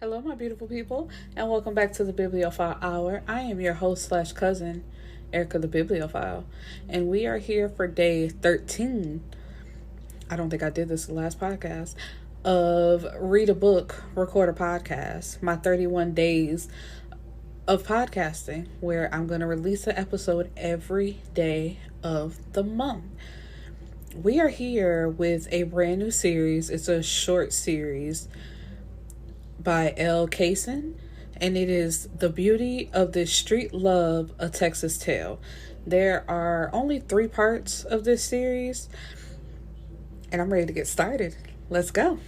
Hello, my beautiful people, and welcome back to the Bibliophile Hour. I am your host slash cousin, Erica the Bibliophile, and we are here for day 13. I don't think I did this the last podcast of Read a Book, Record a Podcast, my 31 days of podcasting, where I'm going to release an episode every day of the month. We are here with a brand new series. It's a short series by Elle Kayson, and it is The Beauty of This Street Love, A Texas Tale. There are only 3 parts of this series, and I'm ready to get started. Let's go.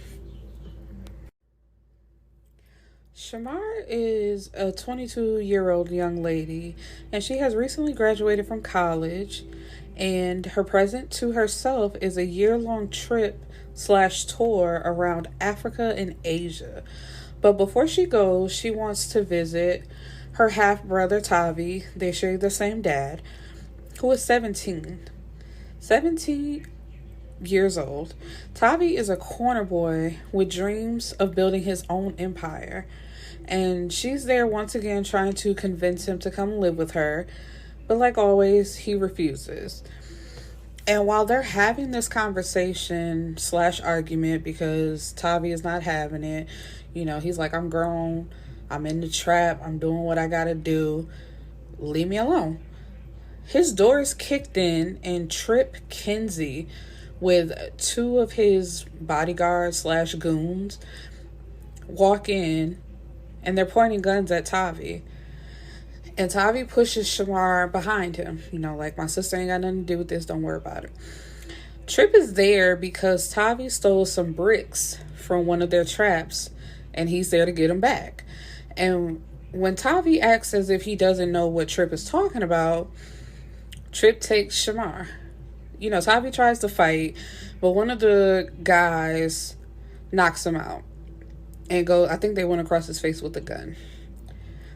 Shamar is a 22-year-old young lady, and she has recently graduated from college, and her present to herself is a year-long trip / tour around Africa and Asia. But before she goes, she wants to visit her half-brother, Tavi. They share the same dad, who is 17 years old. Tavi is a corner boy with dreams of building his own empire. And she's there once again trying to convince him to come live with her. But like always, he refuses. And while they're having this conversation / argument, because Tavi is not having it, he's like, I'm grown, I'm in the trap, I'm doing what I gotta do, leave me alone. His door is kicked in, and Tripp, Kinsey, with 2 of his bodyguards / goons, walk in, and they're pointing guns at Tavi. And Tavi pushes Shamar behind him. Like, my sister ain't got nothing to do with this. Don't worry about it. Tripp is there because Tavi stole some bricks from one of their traps, and he's there to get them back. And when Tavi acts as if he doesn't know what Tripp is talking about, Tripp takes Shamar. Tavi tries to fight, but one of the guys knocks him out and I think they went across his face with a gun.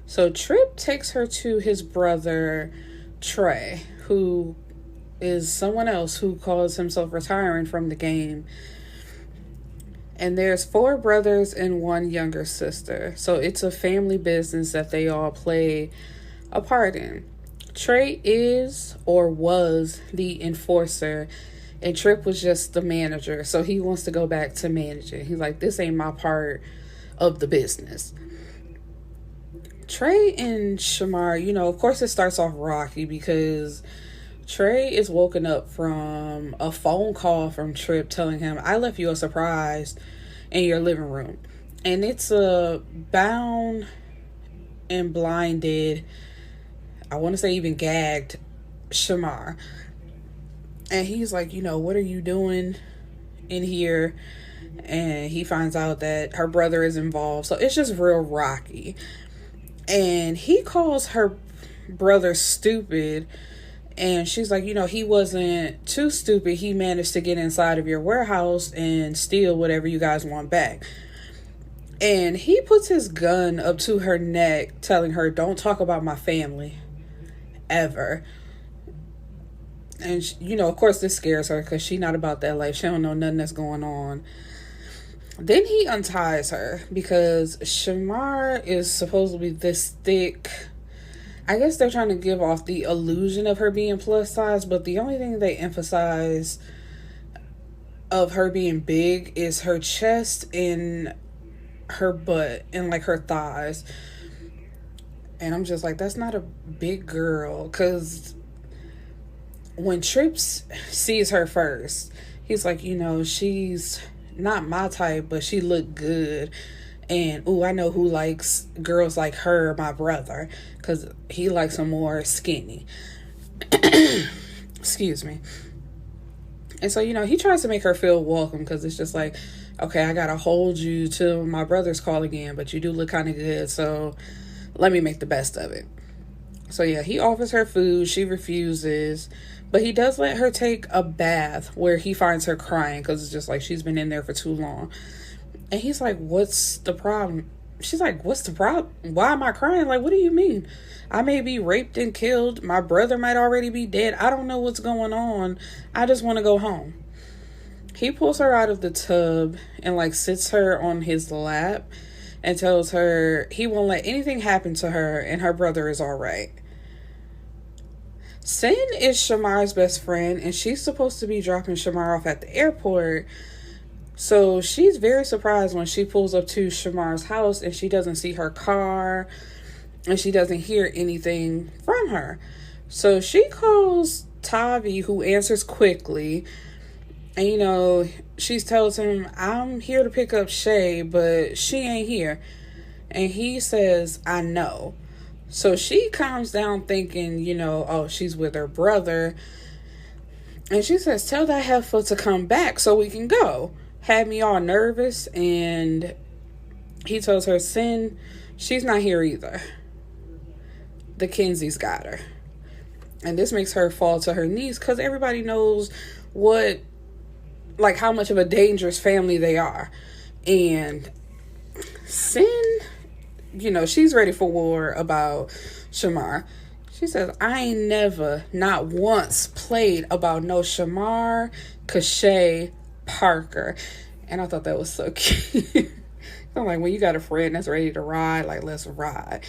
So Tripp takes her to his brother, Tre, who is someone else who calls himself retiring from the game. And there's 4 brothers and 1 younger sister. So it's a family business that they all play a part in. Tre is or was the enforcer, and Tripp was just the manager. So he wants to go back to managing. He's like, this ain't my part of the business. Tre and Shamar, of course it starts off rocky because Tre is woken up from a phone call from Tripp telling him, I left you a surprise in your living room. And it's a bound and blinded, I want to say even gagged, Shamar. And he's like, what are you doing in here? And he finds out that her brother is involved. So it's just real rocky. And he calls her brother stupid. And she's like, he wasn't too stupid. He managed to get inside of your warehouse and steal whatever you guys want back. And he puts his gun up to her neck, telling her, don't talk about my family ever. And, of course, this scares her because she's not about that life. She don't know nothing that's going on. Then he unties her because Shamar is supposed to be this thick. I guess they're trying to give off the illusion of her being plus size, but the only thing they emphasize of her being big is her chest and her butt and like her thighs. And I'm just like, that's not a big girl. Because when Tripp sees her first, he's like, she's not my type, but she looked good. And, I know who likes girls like her, my brother, because he likes them more skinny. Excuse me. And so, he tries to make her feel welcome because it's just like, okay, I got to hold you till my brother's calling in, but you do look kind of good, so let me make the best of it. So, yeah, he offers her food. She refuses. But he does let her take a bath where he finds her crying because it's just like she's been in there for too long. And he's like, what's the problem? She's like, what's the problem? Why am I crying? Like, what do you mean? I may be raped and killed. My brother might already be dead. I don't know what's going on. I just want to go home. He pulls her out of the tub and like sits her on his lap and tells her he won't let anything happen to her and her brother is all right. Cyn is Shamar's best friend, and she's supposed to be dropping Shamar off at the airport. So she's very surprised when she pulls up to Shamar's house and she doesn't see her car and she doesn't hear anything from her. So she calls Tavi, who answers quickly. And, she tells him, I'm here to pick up Shay, but she ain't here. And he says, I know. So she calms down thinking, oh, she's with her brother. And she says, tell that heifer to come back so we can go. Had me all nervous. And he tells her, Cyn, she's not here either. The Kinseys got her. And this makes her fall to her knees because everybody knows how much of a dangerous family they are. And Cyn, she's ready for war about Shamar. She says, I ain't never, not once, played about no Shamar Parker. And I thought that was so cute. I'm like, when you got a friend that's ready to ride, let's ride.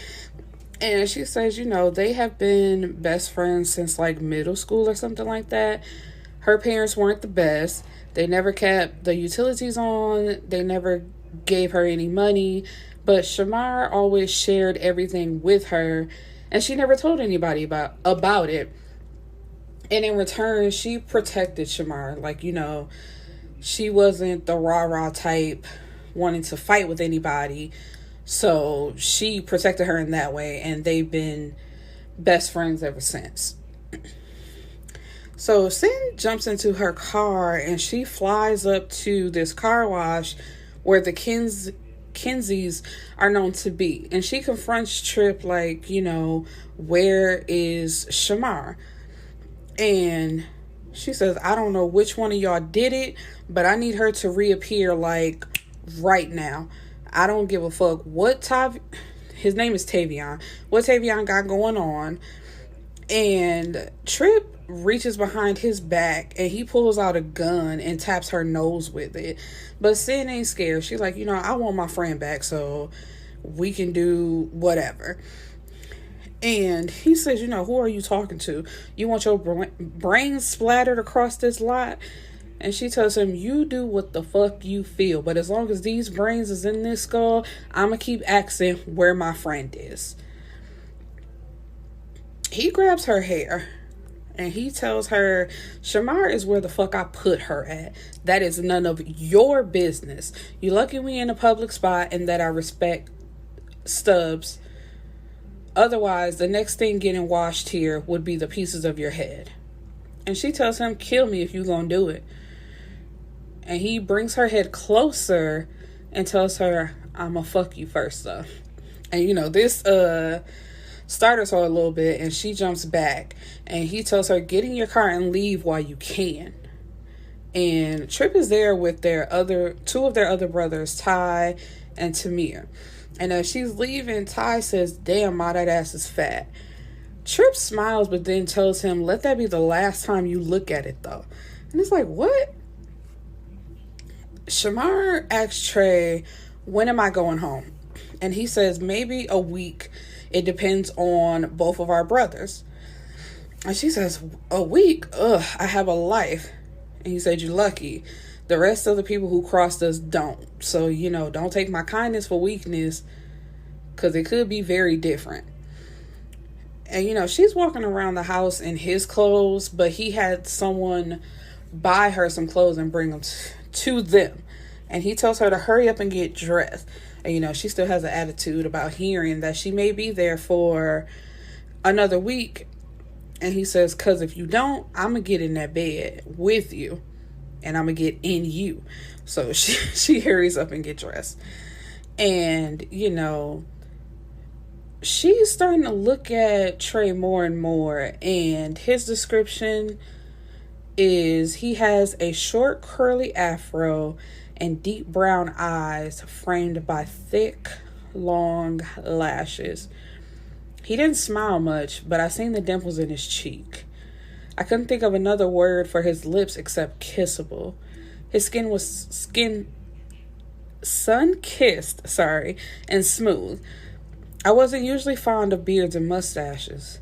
And she says, they have been best friends since middle school or something like that. Her parents weren't the best. They never kept the utilities on. They never gave her any money. But Shamar always shared everything with her. And she never told anybody about it. And in return, she protected Shamar. She wasn't the rah-rah type wanting to fight with anybody. So she protected her in that way, and they've been best friends ever since. So Cyn jumps into her car, and she flies up to this car wash where the Kinseys are known to be. And she confronts Tripp where is Shamar? And she says, I don't know which one of y'all did it, but I need her to reappear right now. I don't give a fuck what his name is Tavion. What Tavion got going on. And Tripp reaches behind his back and he pulls out a gun and taps her nose with it. But Cyn ain't scared. She's like, I want my friend back so we can do whatever. And he says, who are you talking to? You want your brains splattered across this lot? And she tells him, you do what the fuck you feel. But as long as these brains is in this skull, I'm going to keep asking where my friend is. He grabs her hair. And he tells her, Shamar is where the fuck I put her at. That is none of your business. You lucky we in a public spot and that I respect Stubbs. Otherwise, the next thing getting washed here would be the pieces of your head. And she tells him, kill me if you gonna do it. And he brings her head closer and tells her, I'ma fuck you first though. And this startles her a little bit and she jumps back. And he tells her, get in your car and leave while you can. And Tripp is there with two of their other brothers, Ty and Tamir. And as she's leaving, Ty says, damn, ma, that ass is fat. Tripp smiles, but then tells him, let that be the last time you look at it, though. And it's like, what? Shamar asks Tre, when am I going home? And he says, maybe a week. It depends on both of our brothers. And she says, a week? Ugh, I have a life. And he said, you're lucky. The rest of the people who crossed us don't. So, don't take my kindness for weakness, because it could be very different. And, she's walking around the house in his clothes, but he had someone buy her some clothes and bring them to them. And he tells her to hurry up and get dressed. And, she still has an attitude about hearing that she may be there for another week. And he says, because if you don't, I'm going to get in that bed with you. And I'm going to get in you. So she hurries up and get dressed. And, she's starting to look at Tre more and more. And his description is he has a short curly afro and deep brown eyes framed by thick, long lashes. He didn't smile much, but I seen the dimples in his cheek. I couldn't think of another word for his lips except kissable. His skin sun-kissed, and smooth. I wasn't usually fond of beards and mustaches,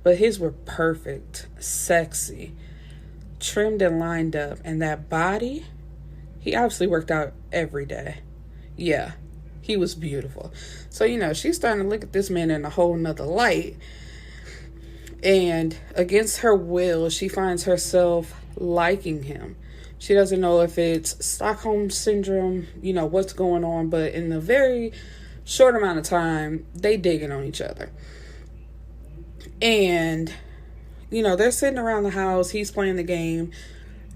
but his were perfect, sexy, trimmed and lined up, and that body, he obviously worked out every day. Yeah, he was beautiful. So, she's starting to look at this man in a whole nother light. And against her will, she finds herself liking him. She doesn't know if it's Stockholm Syndrome, what's going on, but in a very short amount of time, they digging on each other. And, they're sitting around the house, he's playing the game,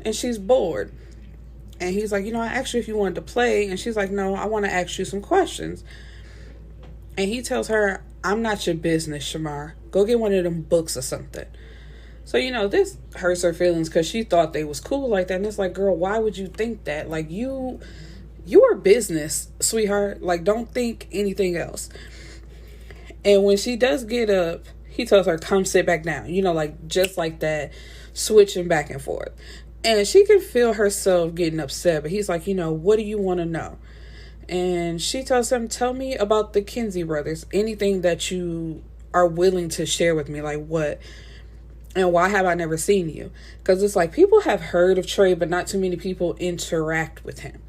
and she's bored. And he's like, I asked you if you wanted to play, and she's like, no, I want to ask you some questions. And he tells her, I'm not your business, Shamar. Go get one of them books or something. So, this hurts her feelings because she thought they was cool like that. And it's like, girl, why would you think that? Like, you are business, sweetheart. Like, don't think anything else. And when she does get up, he tells her, come sit back down. Just like that, switching back and forth. And she can feel herself getting upset. But he's like, what do you want to know? And she tells him, tell me about the Kinsey brothers. Anything that you are willing to share with me. Like, what? And why have I never seen you? Because it's like people have heard of Tre, but not too many people interact with him.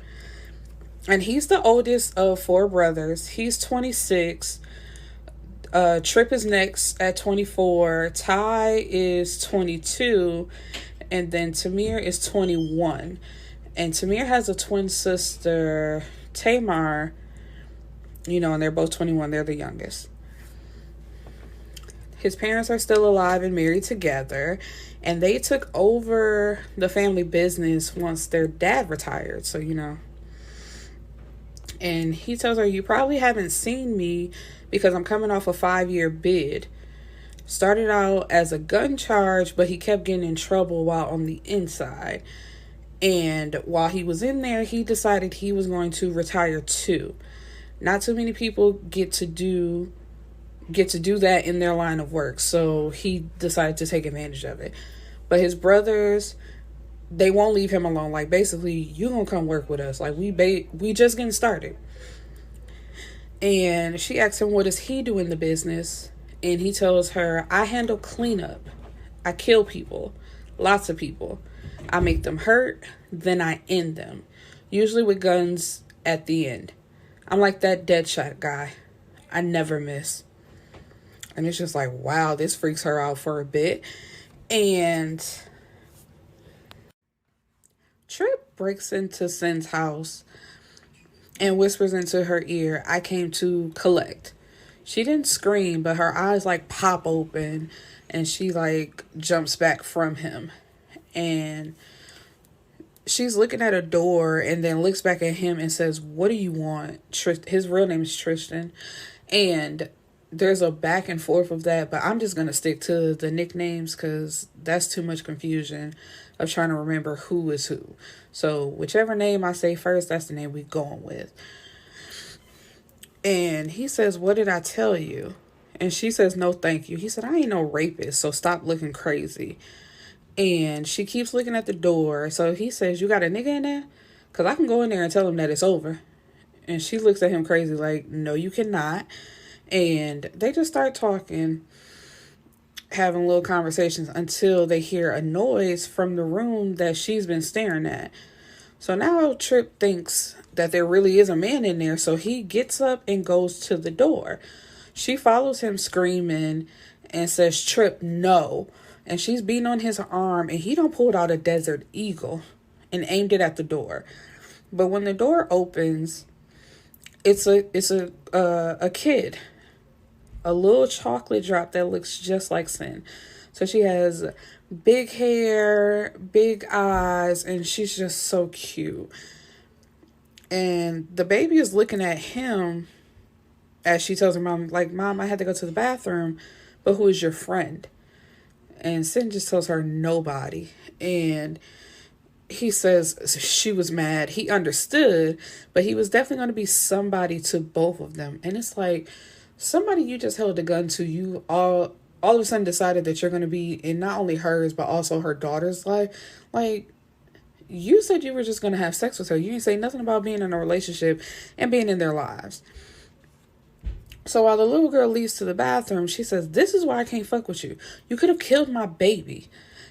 And he's the oldest of 4 brothers. He's 26. Tripp is next at 24. Ty is 22. And then Tamir is 21. And Tamir has a twin sister, Tamar, and they're both 21. They're the youngest. His parents are still alive and married together, and they took over the family business once their dad retired. So, and he tells her, you probably haven't seen me because I'm coming off a 5-year bid. Started out as a gun charge, but he kept getting in trouble while on the inside. And while he was in there, he decided he was going to retire too. Not too many people get to do that in their line of work, so he decided to take advantage of it. But his brothers, they won't leave him alone. Like, basically, you gonna come work with us. Like, we just getting started. And she asks him, what does he do in the business? And he tells her, I handle cleanup. I kill people, lots of people. I make them hurt, then I end them, usually with guns at the end. I'm like that Deadshot guy. I never miss. And it's just like, wow, this freaks her out for a bit. And Tripp breaks into Cyn's house and whispers into her ear, I came to collect. She didn't scream, but her eyes pop open and she jumps back from him. And she's looking at a door and then looks back at him and says, what do you want? His real name is Tristan. And there's a back and forth of that, but I'm just going to stick to the nicknames because that's too much confusion of trying to remember who is who. So whichever name I say first, that's the name we're going with. And he says, what did I tell you? And she says, no, thank you. He said, I ain't no rapist, so stop looking crazy. And she keeps looking at the door. So he says, you got a nigga in there? Because I can go in there and tell him that it's over. And she looks at him crazy like, no, you cannot. And they just start talking, having little conversations until they hear a noise from the room that she's been staring at. So now Tripp thinks that there really is a man in there. So he gets up and goes to the door. She follows him screaming and says, Tripp, no. And she's beating on his arm, and he don't pull out a Desert Eagle and aimed it at the door. But when the door opens, it's a kid, a little chocolate drop that looks just like Cyn. So she has big hair, big eyes, and she's just so cute. And the baby is looking at him as she tells her mom, Mom, I had to go to the bathroom, but who is your friend? And Cyn just tells her nobody. And he says she was mad. He understood, but he was definitely going to be somebody to both of them. And it's like somebody you just held a gun to, you all of a sudden decided that you're going to be in not only hers, but also her daughter's life. you said you were just going to have sex with her. You didn't say nothing about being in a relationship and being in their lives. So while the little girl leaves to the bathroom, she says, this is why I can't fuck with you. You could have killed my baby.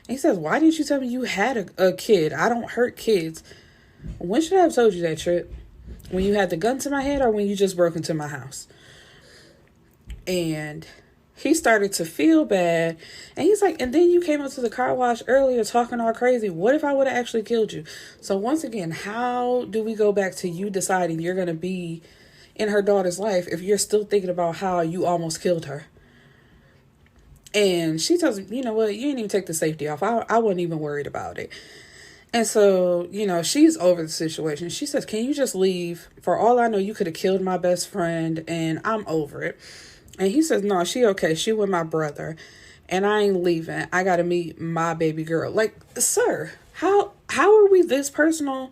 And he says, why didn't you tell me you had a kid? I don't hurt kids. When should I have told you that, Tripp? When you had the gun to my head or when you just broke into my house? And he started to feel bad. And he's like, and then you came up to the car wash earlier talking all crazy. What if I would have actually killed you? So once again, how do we go back to you deciding you're going to be in her daughter's life if you're still thinking about how you almost killed her? And she tells him, you know what, you didn't even take the safety off. I wasn't even worried about it. And so, she's over the situation. She says, can you just leave? For all I know, you could have killed my best friend and I'm over it. And he says, no, she okay. She with my brother and I ain't leaving. I got to meet my baby girl. Like, sir, how are we this personal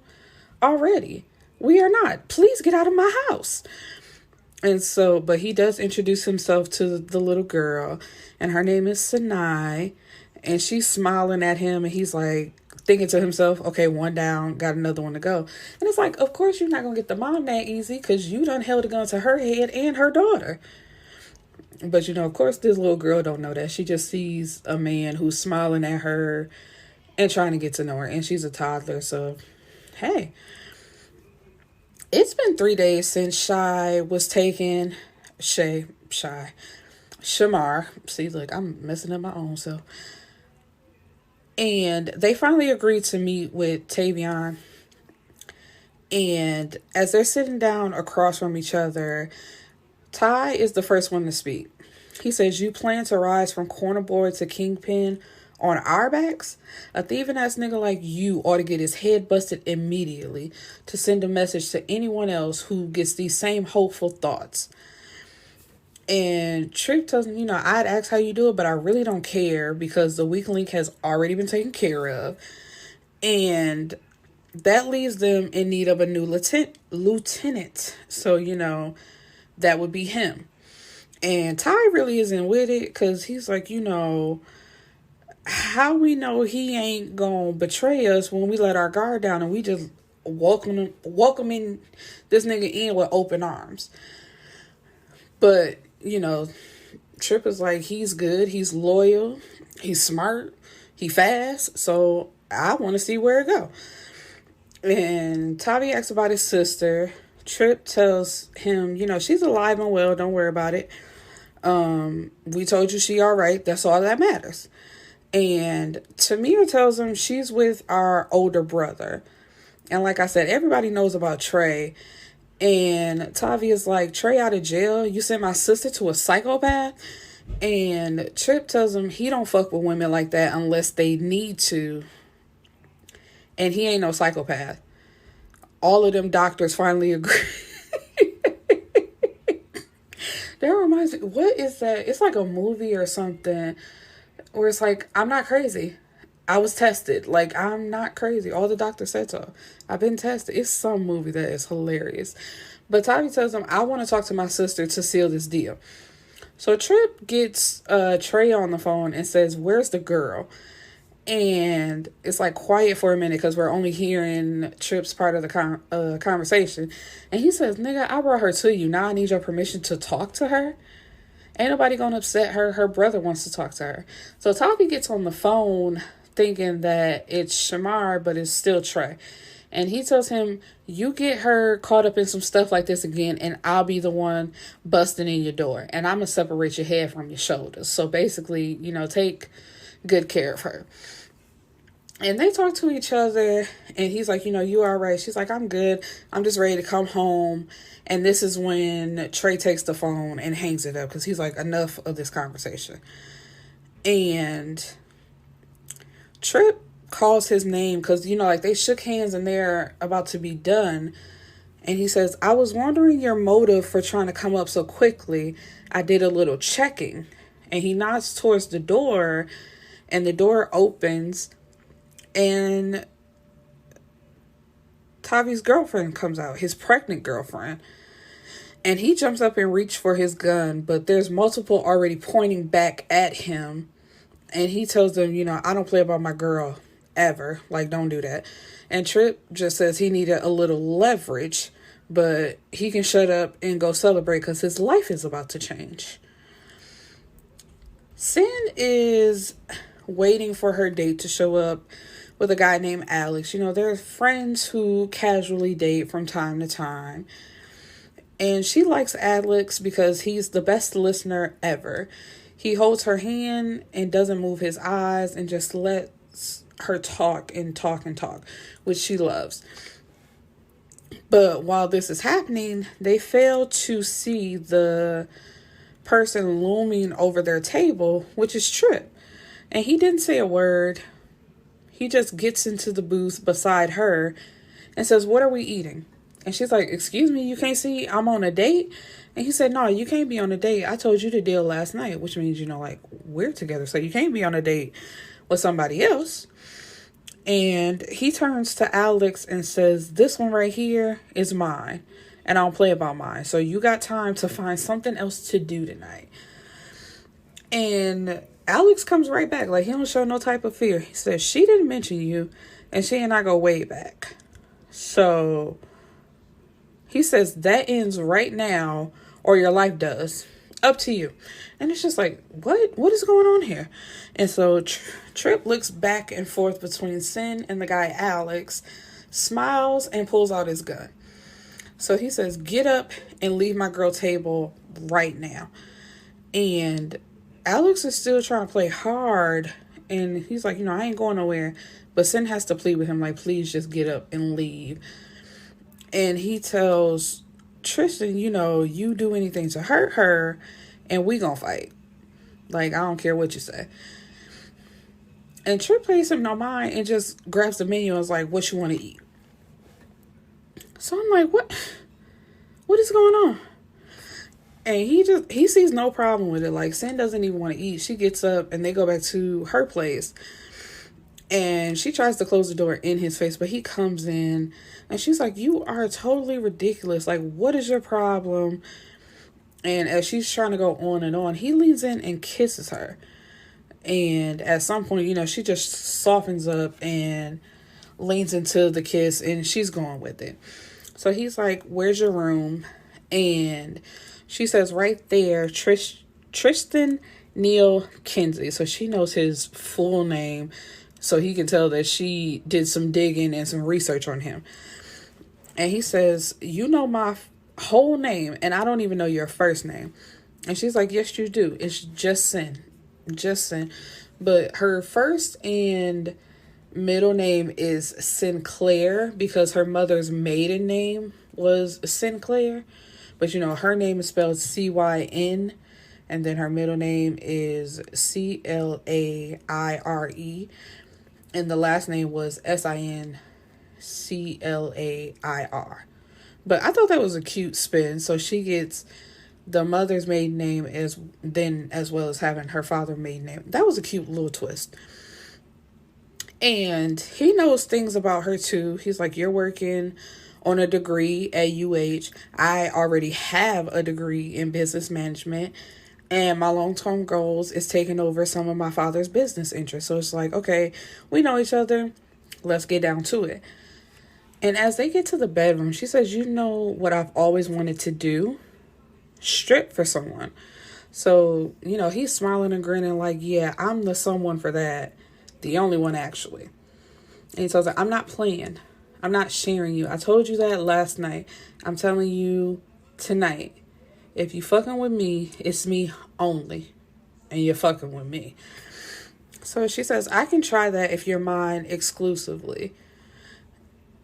already? We are not. Please get out of my house. And so, but he does introduce himself to the little girl, and her name is Sinai, and she's smiling at him, and he's like thinking to himself, okay, one down, got another one to go. And it's like, of course you're not going to get the mom that easy because you done held a gun to her head and her daughter. But, of course, this little girl don't know that. She just sees a man who's smiling at her and trying to get to know her, and she's a toddler, so, hey. It's been 3 days since Shamar was taken. Shamar. See, look, I'm messing up my own self. And they finally agreed to meet with Tavion. And as they're sitting down across from each other, Ty is the first one to speak. He says, you plan to rise from corner boy to kingpin on our backs? A thieving ass nigga like you ought to get his head busted immediately to send a message to anyone else who gets these same hopeful thoughts. And Tripp tells him, I'd ask how you do it, but I really don't care because the weak link has already been taken care of. And that leaves them in need of a new lieutenant. So, that would be him. And Ty really isn't with it because he's like, how we know he ain't gonna betray us when we let our guard down and we just welcoming this nigga in with open arms. But, Tripp is like, he's good, he's loyal, he's smart, he fast, so I want to see where it go. And Tavi asks about his sister. Tripp tells him, she's alive and well, don't worry about it. We told you she all right, that's all that matters. And Tamir tells him she's with our older brother. And like I said, everybody knows about Tre. And Tavi is like, Tre out of jail? You sent my sister to a psychopath? And Tripp tells him he don't fuck with women like that unless they need to. And he ain't no psychopath. All of them doctors finally agree. That reminds me, what is that? It's like a movie or something where it's like, I'm not crazy. I was tested. Like, I'm not crazy. All the doctors said so. I've been tested. It's some movie that is hilarious. But Tavi tells him, I want to talk to my sister to seal this deal. So Tripp gets Tre on the phone and says, where's the girl? And it's like quiet for a minute because we're only hearing Tripp's part of the conversation. And he says, nigga, I brought her to you. Now I need your permission to talk to her. Ain't nobody gonna upset her. Her brother wants to talk to her. So Tavi gets on the phone thinking that it's Shamar, but it's still Tre. And he tells him, you get her caught up in some stuff like this again, and I'll be the one busting in your door. And I'm going to separate your head from your shoulders. So basically, take good care of her. And they talk to each other, and he's like, you all right? She's like, I'm good. I'm just ready to come home. And this is when Tre takes the phone and hangs it up because he's like, enough of this conversation. And Tripp calls his name because, they shook hands and they're about to be done. And he says, I was wondering your motive for trying to come up so quickly. I did a little checking. And he nods towards the door, and the door opens, and Tavi's girlfriend comes out, his pregnant girlfriend. And he jumps up and reaches for his gun, but there's multiple already pointing back at him. And he tells them, I don't play about my girl. ever. Like, don't do that. And Tripp just says he needed a little leverage, but he can shut up and go celebrate because his life is about to change. Cyn is waiting for her date to show up with a guy named Alex. You know, they're friends who casually date from time to time. And she likes Alex because he's the best listener ever. He holds her hand and doesn't move his eyes and just lets her talk and talk and talk, which she loves. But while this is happening, they fail to see the person looming over their table, which is Tripp. And he didn't say a word. He just gets into the booth beside her and says, "What are we eating?" And she's like, "Excuse me, you can't see I'm on a date?" And he said, "No, you can't be on a date. I told you the deal last night," which means, you know, like, we're together. So you can't be on a date with somebody else. And he turns to Alex and says, "This one right here is mine. And I don't play about mine. So you got time to find something else to do tonight." And Alex comes right back. Like, he don't show no type of fear. He says, "She didn't mention you. And she and I go way back. So he says that ends right now or your life does. Up to you." And it's just like, what is going on here? And so Tripp looks back and forth between Cyn and the guy Alex, smiles, and pulls out his gun. So he says, "Get up and leave my girl table right now." And Alex is still trying to play hard. And he's like, "I ain't going nowhere." But Cyn has to plead with him, like, "Please just get up and leave." And he tells Tristan, "You do anything to hurt her and we gonna fight. Like, I don't care what you say." And Tripp plays him no mind and just grabs the menu and is like, "What you want to eat?" So I'm like, what is going on? And he sees no problem with it. Like, Cyn doesn't even want to eat. She gets up and they go back to her place. And she tries to close the door in his face, but he comes in and she's like, "You are totally ridiculous. Like, what is your problem?" And as she's trying to go on and on, he leans in and kisses her. And at some point, she just softens up and leans into the kiss and she's going with it. So he's like, "Where's your room?" And she says, "Right there, Tristan Neil Kinsey." So she knows his full name. So he can tell that she did some digging and some research on him. And he says, "You know my whole name and I don't even know your first name." And she's like, "Yes, you do. It's just Cyn. Just Cyn." But her first and middle name is Sinclair because her mother's maiden name was Sinclair. But, her name is spelled Cyn. And then her middle name is Claire. And the last name was Sinclair. But I thought that was a cute spin. So she gets the mother's maiden name as well as having her father's maiden name. That was a cute little twist. And he knows things about her too. He's like, "You're working on a degree at UH. I already have a degree in business management. And my long-term goals is taking over some of my father's business interests." So it's like, okay, we know each other. Let's get down to it. And as they get to the bedroom, she says, "You know what I've always wanted to do? Strip for someone." So, he's smiling and grinning like, "Yeah, I'm the someone for that. The only one, actually." And he tells her, "I'm not playing. I'm not sharing you. I told you that last night. I'm telling you tonight. If you fucking with me, it's me only. And you're fucking with me." So she says, "I can try that if you're mine exclusively."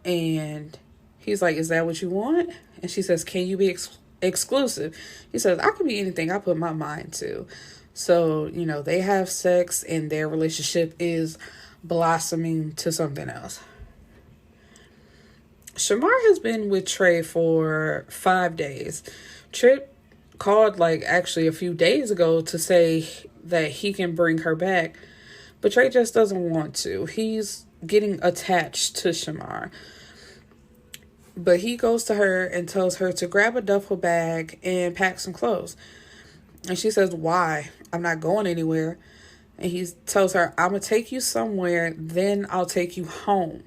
And he's like, "Is that what you want?" And she says, "Can you be exclusive?" He says, "I can be anything I put my mind to." So, they have sex and their relationship is blossoming to something else. Shamar has been with Tre for 5 days. Tripp called actually a few days ago to say that he can bring her back, but Tre just doesn't want to. He's getting attached to Shamar. But he goes to her and tells her to grab a duffel bag and pack some clothes. And she says, "Why? I'm not going anywhere." And he tells her, I'm going to take you somewhere, then I'll take you home.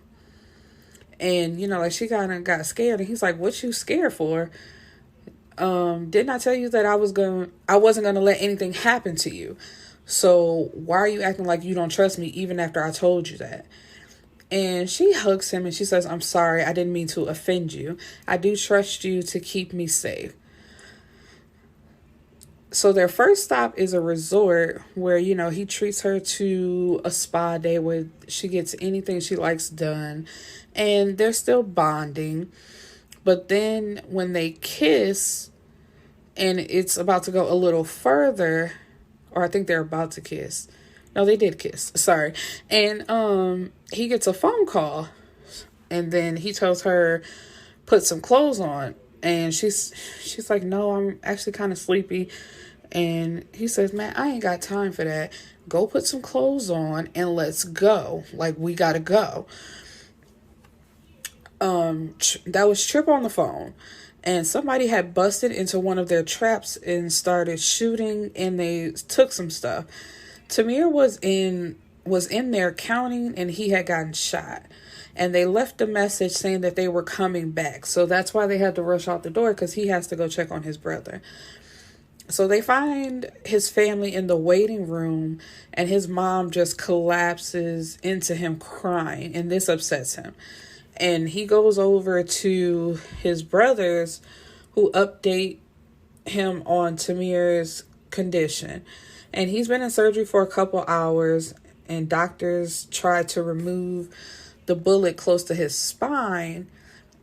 And, like, she kind of got scared. And he's like, what you scared for? Didn't I tell you that I wasn't going to let anything happen to you? So why are you acting like you don't trust me even after I told you that? And she hugs him and she says, I'm sorry, I didn't mean to offend you. I do trust you to keep me safe. So their first stop is a resort where, he treats her to a spa day where she gets anything she likes done. And they're still bonding. But then when they kiss and it's about to go a little further, or I think they're about to kiss. No, they did kiss. Sorry. And he gets a phone call. And then he tells her, put some clothes on. And she's like, no, I'm actually kind of sleepy. And he says, man, I ain't got time for that. Go put some clothes on and let's go. Like, we gotta go. That was Tripp on the phone. And somebody had busted into one of their traps and started shooting, and they took some stuff. Tamir was in there counting, and he had gotten shot. And they left a message saying that they were coming back. So that's why they had to rush out the door, because he has to go check on his brother. So they find his family in the waiting room, and his mom just collapses into him crying, and this upsets him. And he goes over to his brothers, who update him on Tamir's condition. And he's been in surgery for a couple hours, and doctors tried to remove the bullet close to his spine.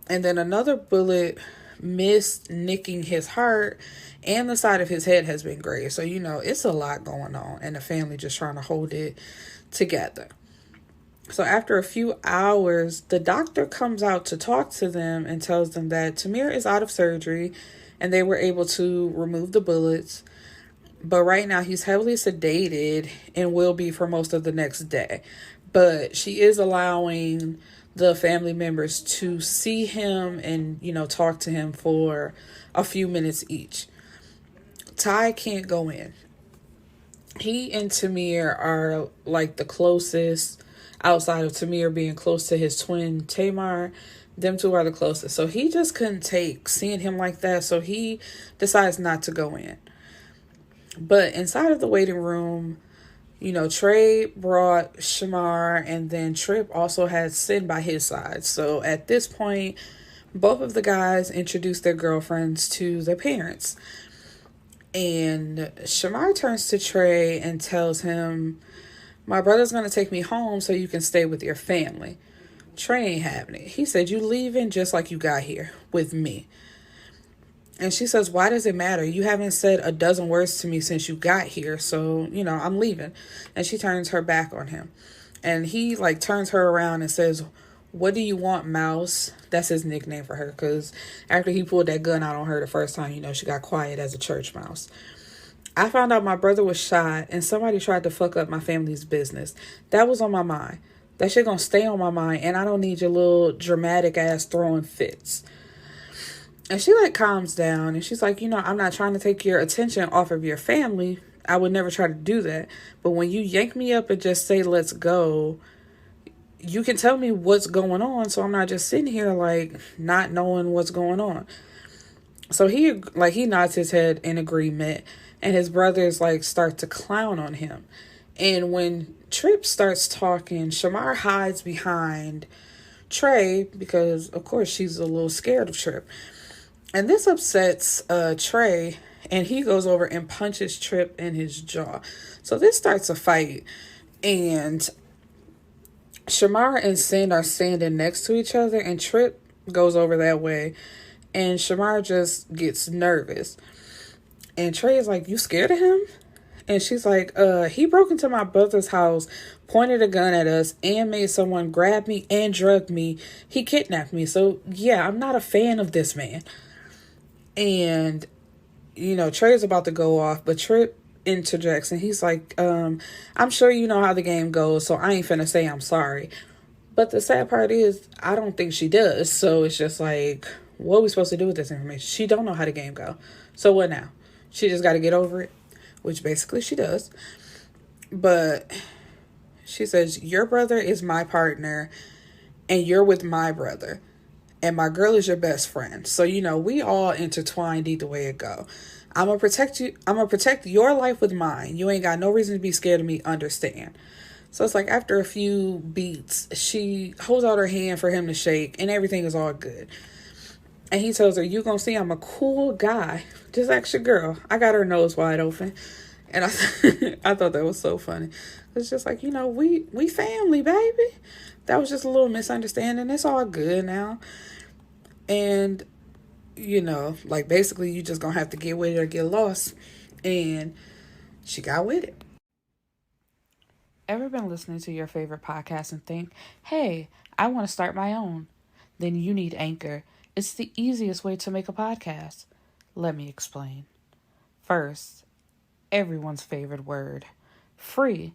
And then another bullet missed, nicking his heart, and the side of his head has been grazed. So, it's a lot going on, and the family just trying to hold it together. So after a few hours, the doctor comes out to talk to them and tells them that Tamir is out of surgery and they were able to remove the bullets. But right now he's heavily sedated and will be for most of the next day. But she is allowing the family members to see him and, talk to him for a few minutes each. Ty can't go in. He and Tamir are like the closest, outside of Tamir being close to his twin Tamar. Them two are the closest. So he just couldn't take seeing him like that. So he decides not to go in. But inside of the waiting room, Tre brought Shamar, and then Tripp also had Cyn by his side. So at this point, both of the guys introduced their girlfriends to their parents. And Shamar turns to Tre and tells him, my brother's going to take me home so you can stay with your family. Tre ain't having it. He said, you leaving just like you got here with me. And she says, why does it matter? You haven't said a dozen words to me since you got here. So, I'm leaving. And she turns her back on him. And he turns her around and says, what do you want, Mouse? That's his nickname for her. Because after he pulled that gun out on her the first time, she got quiet as a church mouse. I found out my brother was shot and somebody tried to fuck up my family's business. That was on my mind. That shit gonna stay on my mind, and I don't need your little dramatic ass throwing fits. And she calms down and she's like, I'm not trying to take your attention off of your family. I would never try to do that. But when you yank me up and just say, let's go, you can tell me what's going on. So I'm not just sitting here not knowing what's going on. So he nods his head in agreement. And his brothers start to clown on him. And when Tripp starts talking, Shamar hides behind Tre because, of course, she's a little scared of Tripp. And this upsets Tre, and he goes over and punches Tripp in his jaw. So this starts a fight. And Shamar and Cyn are standing next to each other, and Tripp goes over that way. And Shamar just gets nervous. And Tre is like, you scared of him? And she's like, he broke into my brother's house, pointed a gun at us, and made someone grab me and drug me. He kidnapped me. So, yeah, I'm not a fan of this man. And, Tre is about to go off, but Tripp interjects, and he's like, I'm sure you know how the game goes, so I ain't finna say I'm sorry. But the sad part is, I don't think she does. So it's just what are we supposed to do with this information? She don't know how the game go. So what now? She just got to get over it, which basically she does. But she says, your brother is my partner and you're with my brother. And my girl is your best friend. So, we all intertwined either way it go. I'm going to protect you. I'm going to protect your life with mine. You ain't got no reason to be scared of me. Understand? So it's like after a few beats, she holds out her hand for him to shake and everything is all good. And he tells her, you gonna see I'm a cool guy. Just ask your girl. I got her nose wide open. And I I thought that was so funny. It's just like, we family, baby. That was just a little misunderstanding. It's all good now. And, basically you just gonna have to get with it or get lost. And she got with it. Ever been listening to your favorite podcast and think, hey, I want to start my own? Then you need Anchor. It's the easiest way to make a podcast. Let me explain. First, everyone's favorite word, free.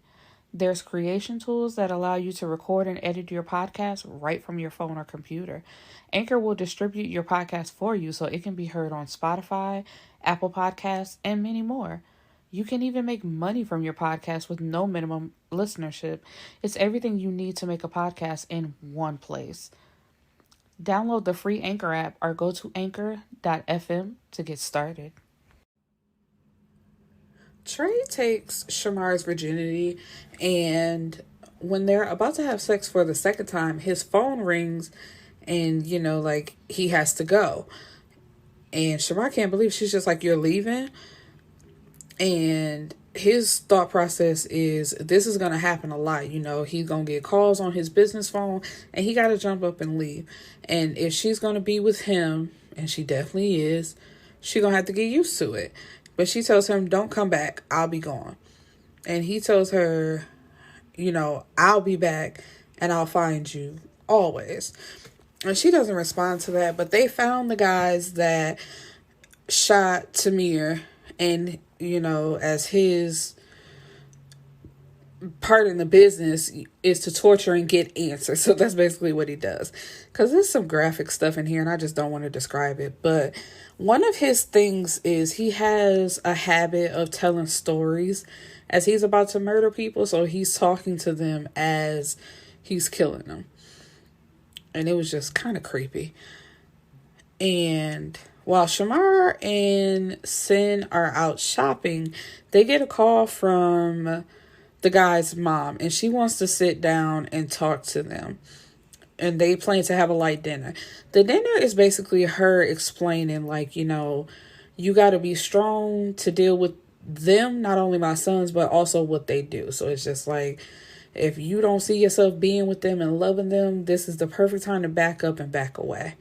There's creation tools that allow you to record and edit your podcast right from your phone or computer. Anchor will distribute your podcast for you so it can be heard on Spotify, Apple Podcasts, and many more. You can even make money from your podcast with no minimum listenership. It's everything you need to make a podcast in one place. Download the free Anchor app or go to anchor.fm to get started. Tre takes Shamar's virginity, and when they're about to have sex for the second time, his phone rings and, he has to go. And Shamar can't believe she's just like, you're leaving? And his thought process is this is going to happen a lot. He's going to get calls on his business phone and he got to jump up and leave. And if she's going to be with him, and she definitely is, she's going to have to get used to it. But she tells him, don't come back. I'll be gone. And he tells her, I'll be back and I'll find you always. And she doesn't respond to that. But they found the guys that shot Tamir, and as his part in the business is to torture and get answers. So that's basically what he does. Because there's some graphic stuff in here and I just don't want to describe it. But one of his things is he has a habit of telling stories as he's about to murder people. So he's talking to them as he's killing them. And it was just kind of creepy. And while Shamar and Cyn are out shopping, they get a call from the guy's mom, and she wants to sit down and talk to them. And they plan to have a light dinner. The dinner is basically her explaining, you got to be strong to deal with them, not only my sons, but also what they do. So it's just like, if you don't see yourself being with them and loving them, this is the perfect time to back up and back away.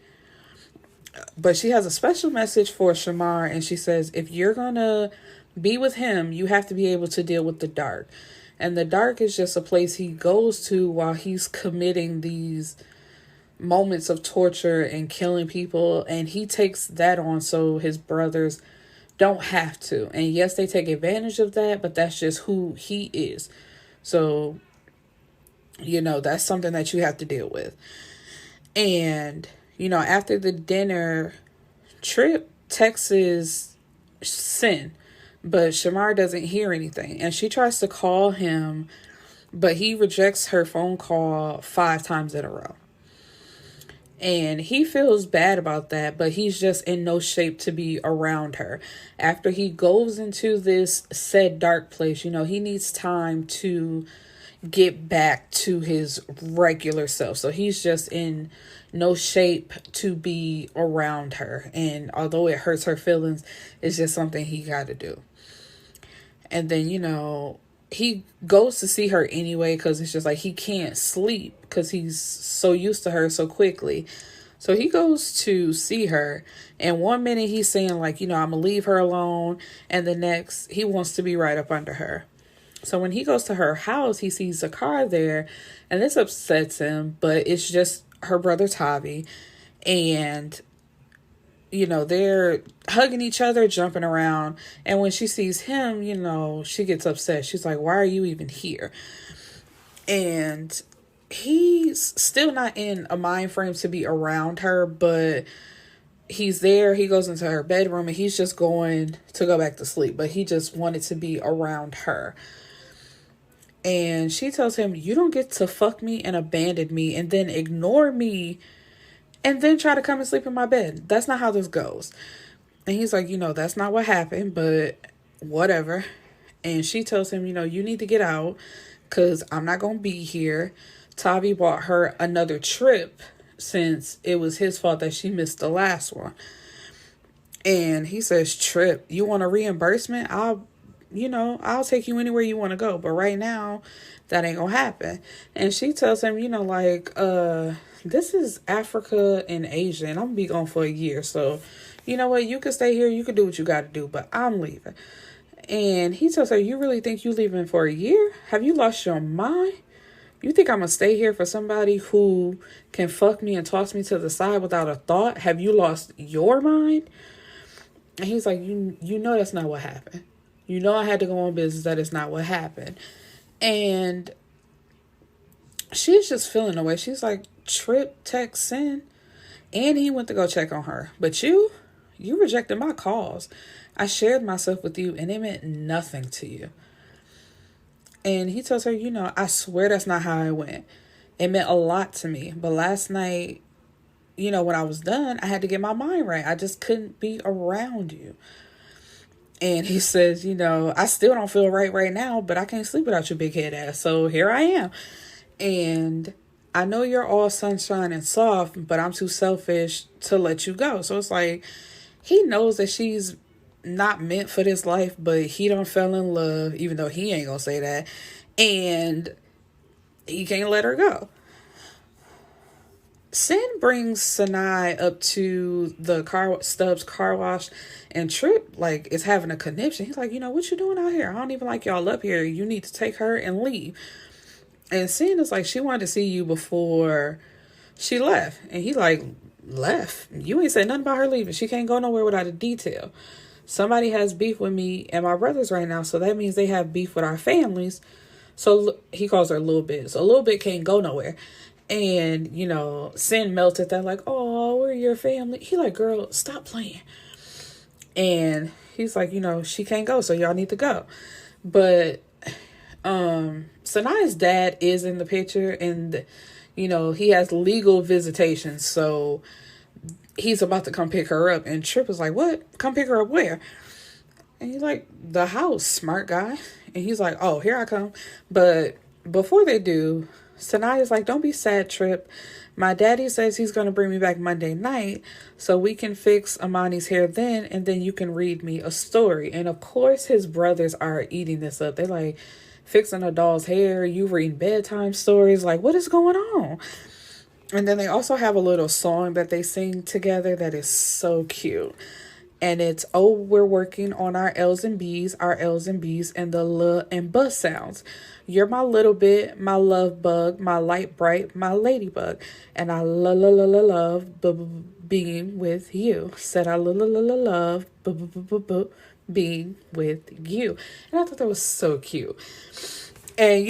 But she has a special message for Shamar, and she says, if you're going to be with him, you have to be able to deal with the dark. And the dark is just a place he goes to while he's committing these moments of torture and killing people. And he takes that on so his brothers don't have to. And yes, they take advantage of that, but that's just who he is. So, that's something that you have to deal with. And after the dinner, Tripp texts Cyn, but Shamar doesn't hear anything. And she tries to call him, but he rejects her phone call 5 times in a row. And he feels bad about that, but he's just in no shape to be around her. After he goes into this said dark place, he needs time to get back to his regular self. So he's just in no shape to be around her. And although it hurts her feelings, it's just something he got to do. And then, he goes to see her anyway, because it's just like he can't sleep because he's so used to her so quickly. So he goes to see her, and one minute he's saying I'm gonna leave her alone, and the next he wants to be right up under her. So when he goes to her house, he sees a car there, and this upsets him, but it's just her brother Tavi, and they're hugging each other, jumping around. And when she sees him, she gets upset. She's like, why are you even here? And he's still not in a mind frame to be around her, but he's there. He goes into her bedroom and he's just going to go back to sleep, but he just wanted to be around her. And she tells him, you don't get to fuck me and abandon me and then ignore me and then try to come and sleep in my bed. That's not how this goes. And he's like, that's not what happened, but whatever. And she tells him, you need to get out because I'm not going to be here. Tavi bought her another trip since it was his fault that she missed the last one. And he says, Tripp, you want a reimbursement? I'll take you anywhere you want to go. But right now, that ain't going to happen. And she tells him, this is Africa and Asia, and I'm going to be gone for a year. So, you know what? You can stay here. You can do what you got to do, but I'm leaving. And he tells her, you really think you leaving for a year? Have you lost your mind? You think I'm going to stay here for somebody who can fuck me and toss me to the side without a thought? Have you lost your mind? And he's like, you know that's not what happened. You know I had to go on business. That is not what happened. And she's just feeling away. She's like, Tripp text Cyn. And he went to go check on her. But you rejected my calls. I shared myself with you and it meant nothing to you. And he tells her, I swear that's not how it went. It meant a lot to me. But last night, when I was done, I had to get my mind right. I just couldn't be around you. And he says, I still don't feel right now, but I can't sleep without your big head ass. So here I am. And I know you're all sunshine and soft, but I'm too selfish to let you go. So it's like, he knows that she's not meant for this life, but he don't fell in love, even though he ain't gonna say that. And he can't let her go. Cyn brings Sinai up to the Stubbs car wash, and Tripp is having a conniption. He's like, what you doing out here? I don't even like y'all up here. You need to take her and leave. And Cyn is like, she wanted to see you before she left. And he left? You ain't said nothing about her leaving. She can't go nowhere without a detail. Somebody has beef with me and my brothers right now, so that means they have beef with our families. So he calls her a little bit. So a little bit can't go nowhere. And, Cyn melted that oh, we're your family. He girl, stop playing. And he's like, she can't go, so y'all need to go. But Sinai's dad is in the picture, and, he has legal visitation, so he's about to come pick her up. And Tripp is like, what? Come pick her up where? And he's like, the house, smart guy. And he's like, oh, here I come. But before they do, Sinai is like, don't be sad, Tripp. My daddy says he's going to bring me back Monday night so we can fix Amani's hair then, and then you can read me a story. And of course, his brothers are eating this up. They're like, fixing a doll's hair, you reading bedtime stories. What is going on? And then they also have a little song that they sing together that is so cute. And it's, oh, we're working on our L's and B's, and the L and B sounds. You're my little bit, my love bug, my light bright, my ladybug. And I love being with you. Said I love being with you. And I thought that was so cute. And,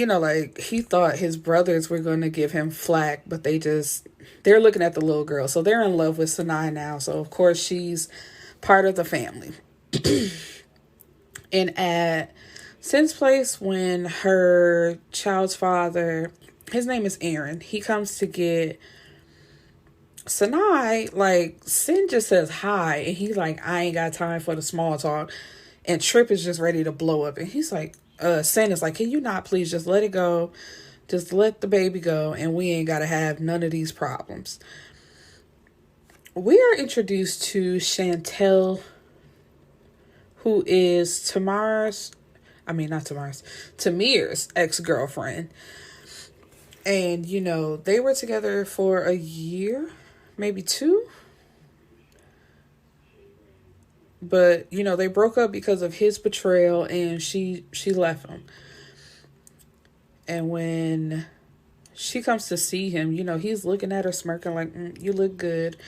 he thought his brothers were going to give him flack, but they're looking at the little girl. So they're in love with Sinai now. So, of course, she's part of the family. And at Cyn's place, when her child's father, his name is Aaron, he comes to get Sinai, Cyn just says hi, and he's like, I ain't got time for the small talk. And Tripp is just ready to blow up. And he's like, Cyn is like, can you not please just let it go? Just let the baby go, and we ain't got to have none of these problems. We are introduced to Chantel, who is Tamir's ex-girlfriend. And, they were together for a year, maybe 2. But, they broke up because of his betrayal, and she left him. And when she comes to see him, he's looking at her smirking you look good.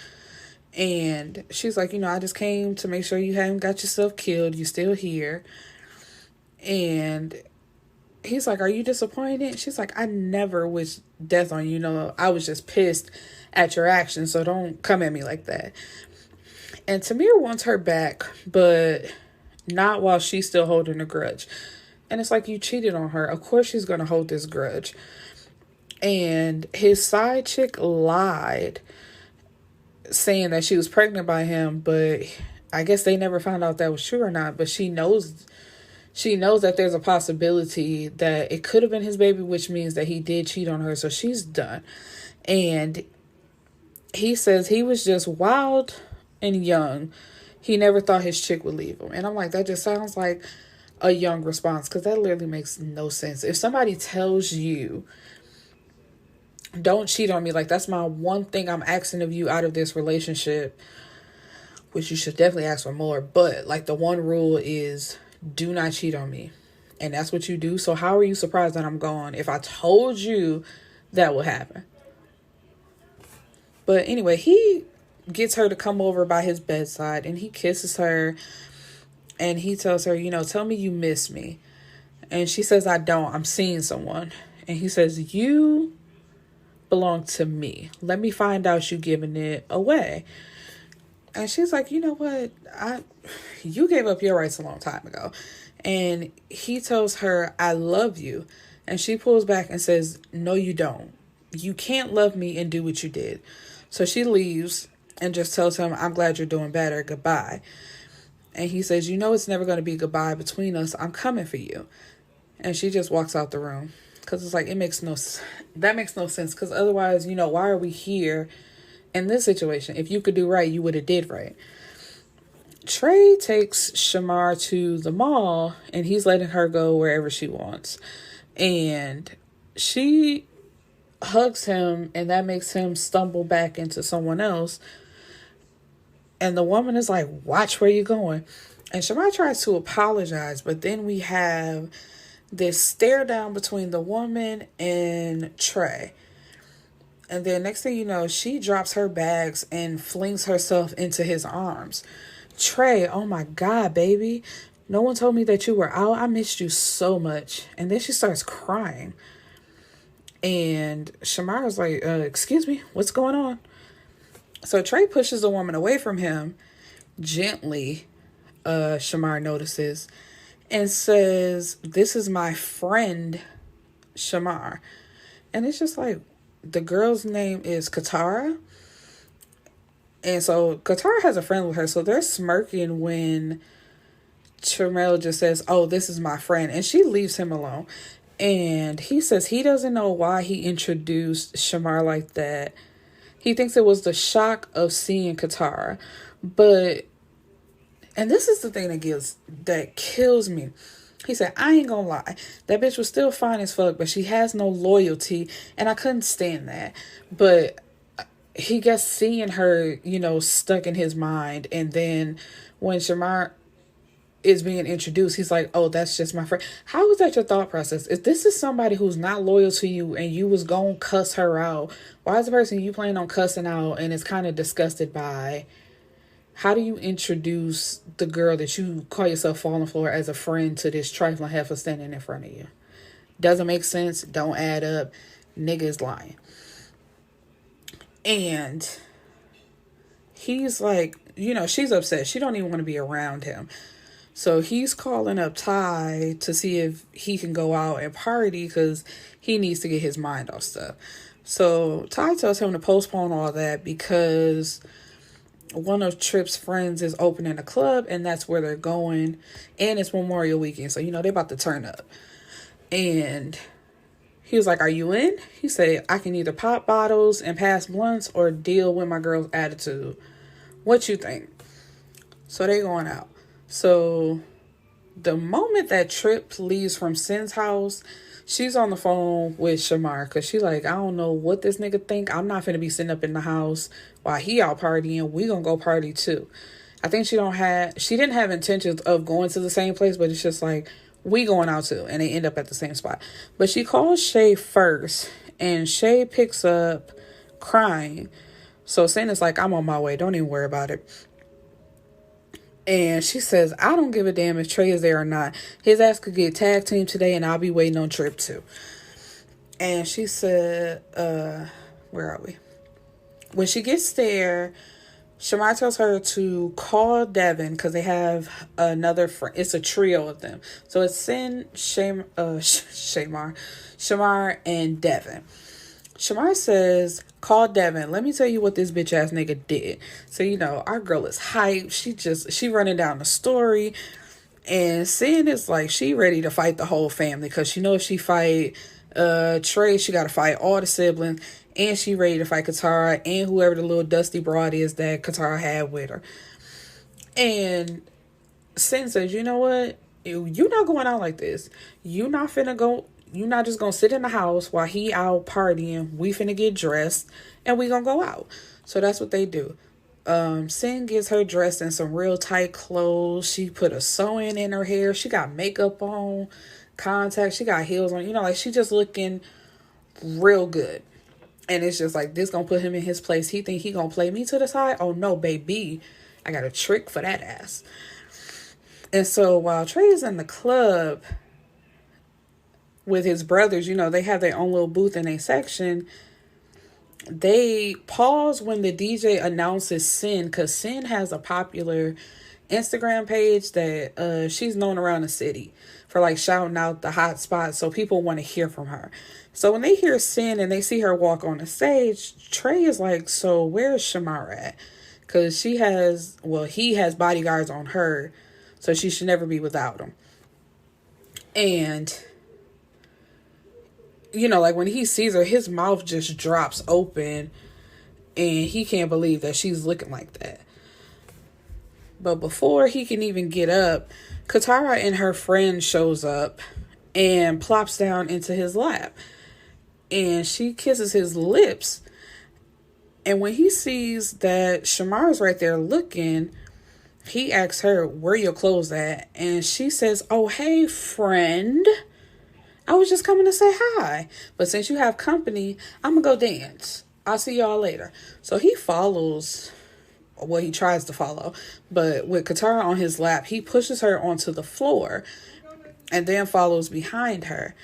And she's like, I just came to make sure you haven't got yourself killed. You're still here. And he's like, are you disappointed? She's like, I never wish death on you. I was just pissed at your actions, so don't come at me like that. And Tamir wants her back, but not while she's still holding a grudge. And it's like, you cheated on her. Of course she's going to hold this grudge. And his side chick lied, saying that she was pregnant by him, but I guess they never found out that was true or not. But she knows that there's a possibility that it could have been his baby, which means that he did cheat on her. So she's done. And he says he was just wild and young. He never thought his chick would leave him. And I'm like, that just sounds like a young response, because that literally makes no sense. If somebody tells you, don't cheat on me, like, that's my one thing I'm asking of you out of this relationship, which you should definitely ask for more, but like, the one rule is, do not cheat on me. And that's what you do. So how are you surprised that I'm gone if I told you that would happen? But anyway, he gets her to come over by his bedside and he kisses her and he tells her, tell me you miss me. And she says, I don't. I'm seeing someone. And he says, you belong to me. Let me find out you giving it away. And she's like, you know what? You gave up your rights a long time ago. And he tells her, I love you. And she pulls back and says, no, you don't. You can't love me and do what you did. So she leaves and just tells him, I'm glad you're doing better. Goodbye. And he says, it's never going to be goodbye between us. I'm coming for you. And she just walks out the room. Because it's like, that makes no sense. Because otherwise, why are we here in this situation? If you could do right, you would have did right. Tre takes Shamar to the mall and he's letting her go wherever she wants. And she hugs him and that makes him stumble back into someone else. And the woman is like, watch where you're going. And Shamar tries to apologize, but then we have this stare down between the woman and Tre. And then next thing you know, she drops her bags and flings herself into his arms. Tre, oh my God, baby. No one told me that you were out. I missed you so much. And then she starts crying. And Shamar is like, excuse me, what's going on? So Tre pushes the woman away from him gently, Shamar notices, and says, this is my friend, Shamar. And it's just like, the girl's name is Katara. And so Katara has a friend with her. So they're smirking when Tremell just says, oh, this is my friend. And she leaves him alone. And he says he doesn't know why he introduced Shamar like that. He thinks it was the shock of seeing Katara. But, and this is the thing that kills me. He said, I ain't gonna lie. That bitch was still fine as fuck, but she has no loyalty. And I couldn't stand that. But he gets seeing her, stuck in his mind. And then when Shamar is being introduced, he's like, oh, that's just my friend. How is that your thought process? If this is somebody who's not loyal to you and you was gonna cuss her out, why is the person you plan on cussing out and is kind of disgusted by? How do you introduce the girl that you call yourself falling for as a friend to this trifling heifer standing in front of you? Doesn't make sense. Don't add up. Nigga is lying. And he's like, she's upset. She don't even want to be around him. So he's calling up Ty to see if he can go out and party because he needs to get his mind off stuff. So Ty tells him to postpone all that because one of Tripp's friends is opening a club and that's where they're going. And it's Memorial Weekend. So, they're about to turn up. And he was like, are you in? He said, I can either pop bottles and pass blunts or deal with my girl's attitude. What you think? So they going out. So the moment that Tripp leaves from Cyn's house, she's on the phone with Shamar because she's like, I don't know what this nigga think. I'm not finna be sitting up in the house while he out partying. We gonna go party too. I think she didn't have intentions of going to the same place, but it's just like, we going out too. And they end up at the same spot. But she calls Shay first and Shay picks up crying. So Cyn is like, I'm on my way. Don't even worry about it. And she says, I don't give a damn if Tre is there or not. His ass could get tag team today and I'll be waiting on Tripp too. And she said, where are we? When she gets there, Shamar tells her to call Devin because they have another friend. It's a trio of them. So it's Cyn, Shamar, and Devin. Shamar says, call Devin. Let me tell you what this bitch ass nigga did. So, our girl is hyped. She running down the story. And Cyn is like, she ready to fight the whole family. Because she knows if she fight Tre, she got to fight all the siblings. And she ready to fight Katara and whoever the little dusty broad is that Katara had with her. And Cyn says, you know what? You're not going out like this. You're not just gonna sit in the house while he out partying. We finna get dressed and we gonna go out. So that's what they do. Cyn gets her dressed in some real tight clothes. She put a sewing in her hair. She got makeup on, contacts. She got heels on. She just looking real good. And it's just like, this gonna put him in his place. He think he gonna play me to the side? Oh no, baby. I got a trick for that ass. And so while Tre is in the club with his brothers, they have their own little booth in a section. They pause when the DJ announces Cyn, because Cyn has a popular Instagram page that she's known around the city for like shouting out the hot spots, so people want to hear from her. So when they hear Cyn and they see her walk on the stage, Tre is like, so where's Shamar at? Because he has bodyguards on her, so she should never be without him. And like when he sees her, his mouth just drops open and he can't believe that she's looking like that. But before he can even get up, Katara and her friend shows up and plops down into his lap. And she kisses his lips. And when he sees that Shamar's right there looking, he asks her, where your clothes at? And she says, oh, hey, friend. I was just coming to say hi. But since you have company, I'm going to go dance. I'll see y'all later. So he follows, well, he tries to follow. But with Katara on his lap, he pushes her onto the floor and then follows behind her.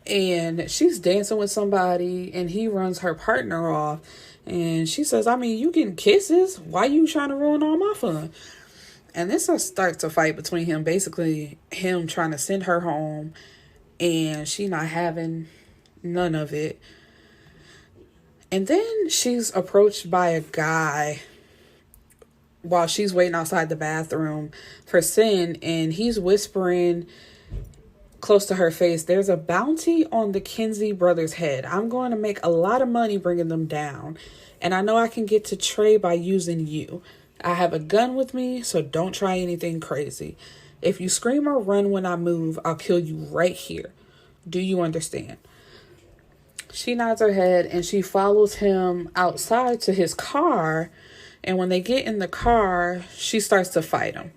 And she's dancing with somebody and he runs her partner off. And she says, you getting kisses? Why you trying to ruin all my fun? And this starts a fight between him. Basically, him trying to send her home and she not having none of it. And then she's approached by a guy while she's waiting outside the bathroom for Cyn, and he's whispering close to her face, there's a bounty on the Kinsey brothers' head. I'm going to make a lot of money bringing them down. And I know I can get to Tre by using you. I have a gun with me, so don't try anything crazy. If you scream or run when I move, I'll kill you right here. Do you understand? She nods her head and she follows him outside to his car. And when they get in the car, she starts to fight him.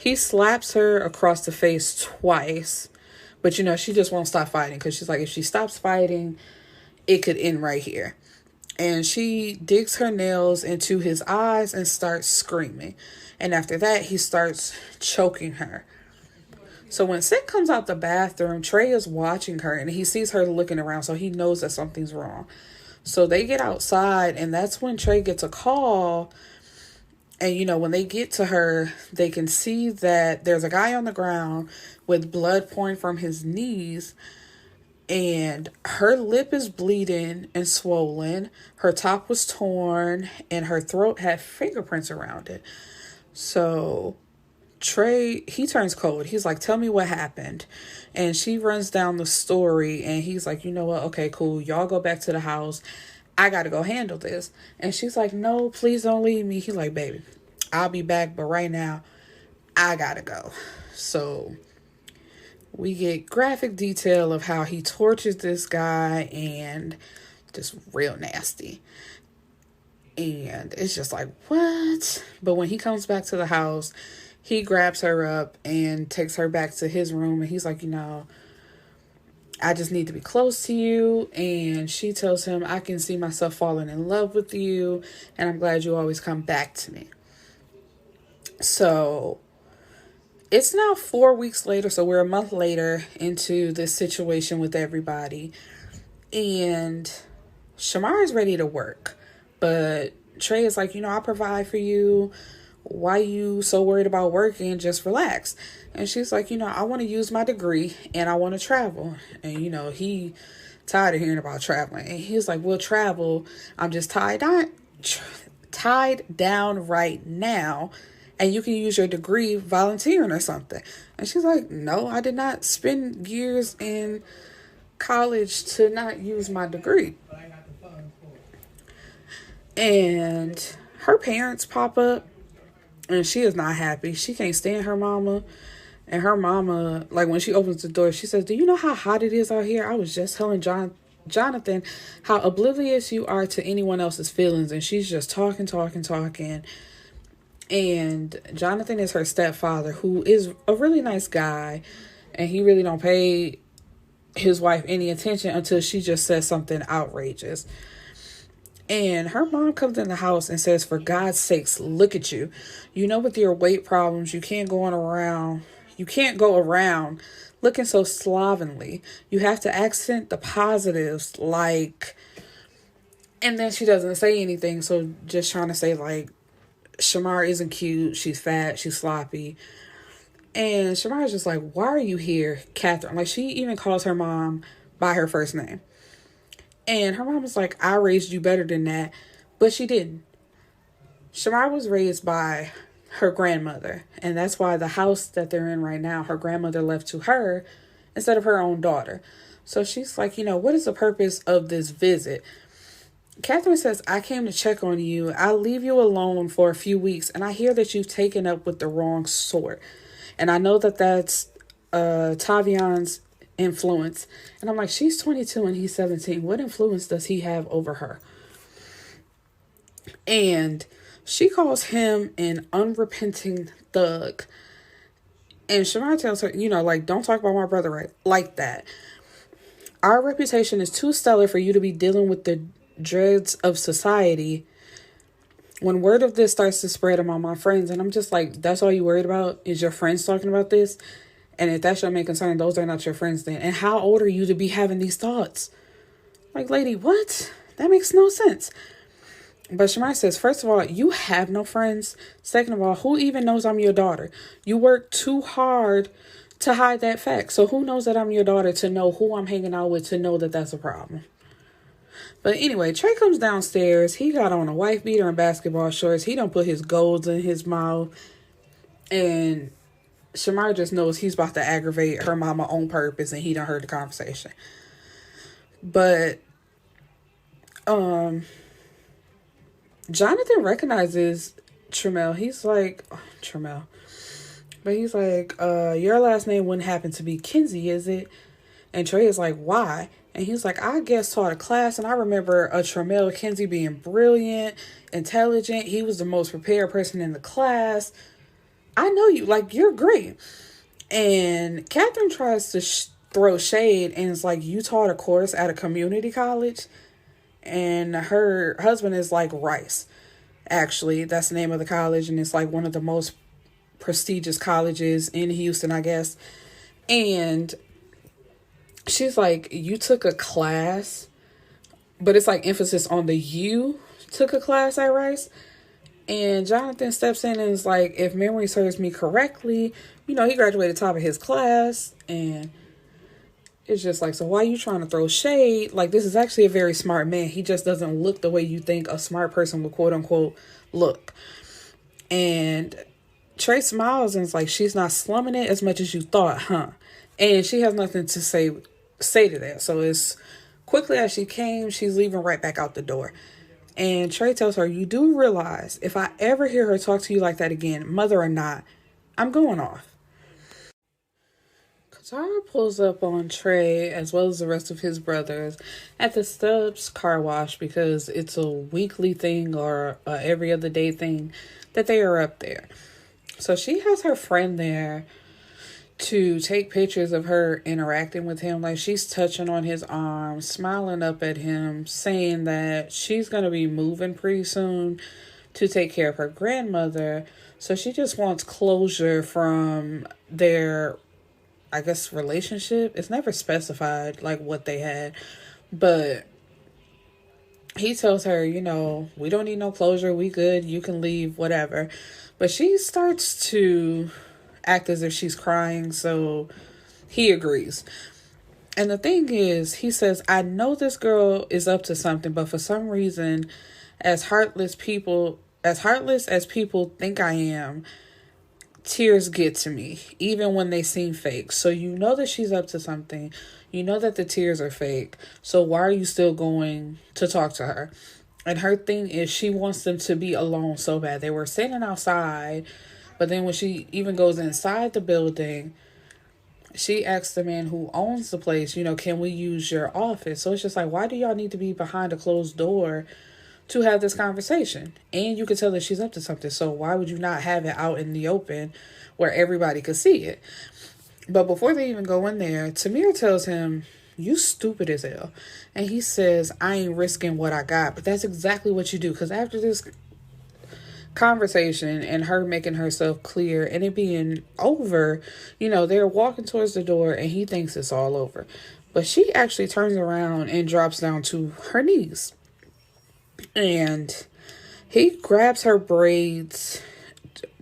He slaps her across the face twice. But, she just won't stop fighting because she's like, if she stops fighting, it could end right here. And she digs her nails into his eyes and starts screaming. And after that, he starts choking her. So when Cyn comes out the bathroom, Tre is watching her and he sees her looking around, so he knows that something's wrong. So they get outside and that's when Tre gets a call. And, when they get to her, they can see that there's a guy on the ground with blood pouring from his knees. And her lip is bleeding and swollen. Her top was torn and her throat had fingerprints around it. So Tre, he turns cold. He's like, tell me what happened. And she runs down the story and he's like, you know what? Okay, cool. Y'all go back to the house. I got to go handle this. And she's like, no, please don't leave me. He's like, baby, I'll be back. But right now, I got to go. So we get graphic detail of how he tortures this guy and just real nasty. And it's just like, what? But when he comes back to the house, he grabs her up and takes her back to his room. And he's like, I just need to be close to you. And she tells him, I can see myself falling in love with you. And I'm glad you always come back to me. So it's now 4 weeks later. So we're a month later into this situation with everybody. And Shamar is ready to work. But Tre is like, I provide for you. Why you so worried about working? Just relax. And she's like, I want to use my degree and I want to travel. And, he tired of hearing about traveling. And he's like, we'll travel. I'm just tied down right now. And you can use your degree volunteering or something. And she's like, no, I did not spend years in college to not use my degree. And her parents pop up. And she is not happy. She can't stand her mama. And her mama, like when she opens the door, she says, do you know how hot it is out here? I was just telling Jonathan how oblivious you are to anyone else's feelings. And she's just talking. And Jonathan is her stepfather, who is a really nice guy. And he really don't pay his wife any attention until she just says something outrageous. And her mom comes in the house and says, for God's sakes, look at you. With your weight problems, you can't go around looking so slovenly. You have to accent the positives, and then she doesn't say anything. So just trying to say, Shamar isn't cute. She's fat. She's sloppy. And Shamar is just like, why are you here, Catherine? She even calls her mom by her first name. And her mom was like, I raised you better than that. But she didn't. Shamar was raised by her grandmother. And that's why the house that they're in right now, her grandmother left to her instead of her own daughter. So she's like, what is the purpose of this visit? Catherine says, I came to check on you. I'll leave you alone for a few weeks. And I hear that you've taken up with the wrong sort. And I know that that's Tavion's influence. And I'm like, she's 22 and he's 17. What influence does he have over her? And she calls him an unrepenting thug. And Shamar tells her, don't talk about my brother like that. Our reputation is too stellar for you to be dealing with the dregs of society. When word of this starts to spread among my friends, and I'm just like, that's all you worried about? Is your friends talking about this? And if that's your main concern, those are not your friends then. And how old are you to be having these thoughts? Lady, what? That makes no sense. But Shamar says, first of all, you have no friends. Second of all, who even knows I'm your daughter? You work too hard to hide that fact. So who knows that I'm your daughter to know who I'm hanging out with, to know that that's a problem? But anyway, Tre comes downstairs. He got on a wife beater and basketball shorts. He don't put his golds in his mouth. And Shamar just knows he's about to aggravate her mama on purpose, and he done heard the conversation. But Jonathan recognizes Tremell. He's like, Tremell. But he's like, your last name wouldn't happen to be Kinsey, is it? And Tre is like, why? And he's like, I guess taught a class, and I remember a Tremell Kinsey being brilliant, intelligent. He was the most prepared person in the class. I know you, you're great. And Catherine tries to throw shade and is like, you taught a course at a community college? And her husband is like, Rice. Actually, that's the name of the college, and it's one of the most prestigious colleges in Houston, I guess. And she's like, you took a class, but it's emphasis on the you took a class at Rice. And Jonathan steps in and is like, if memory serves me correctly, he graduated top of his class. And it's just so why are you trying to throw shade? This is actually a very smart man. He just doesn't look the way you think a smart person would, quote unquote, look. And Tre smiles and is like, she's not slumming it as much as you thought, huh? And she has nothing to say to that. So as quickly as she came, she's leaving right back out the door. And Tre tells her, you do realize if I ever hear her talk to you like that again, mother or not, I'm going off. Katara pulls up on Tre, as well as the rest of his brothers, at the Stubbs car wash because it's a weekly thing or every other day thing that they are up there. So she has her friend there to take pictures of her interacting with him. She's touching on his arm, smiling up at him, saying that she's going to be moving pretty soon to take care of her grandmother. So she just wants closure from their, I guess, relationship. It's never specified what they had, but he tells her, we don't need no closure. We good. You can leave, whatever. But she starts to act as if she's crying. So he agrees. And the thing is, he says, I know this girl is up to something, but for some reason, as heartless as people think I am, tears get to me, even when they seem fake. So you know that she's up to something. You know that the tears are fake. So why are you still going to talk to her? And her thing is she wants them to be alone so bad. They were standing outside, but then when she even goes inside the building, she asks the man who owns the place, can we use your office? So it's just like, why do y'all need to be behind a closed door to have this conversation? And you can tell that she's up to something. So why would you not have it out in the open where everybody could see it? But before they even go in there, Tamir tells him, you stupid as hell. And he says, I ain't risking what I got. But that's exactly what you do. Because after this conversation and her making herself clear and it being over, they're walking towards the door and he thinks it's all over. But she actually turns around and drops down to her knees. And he grabs her braids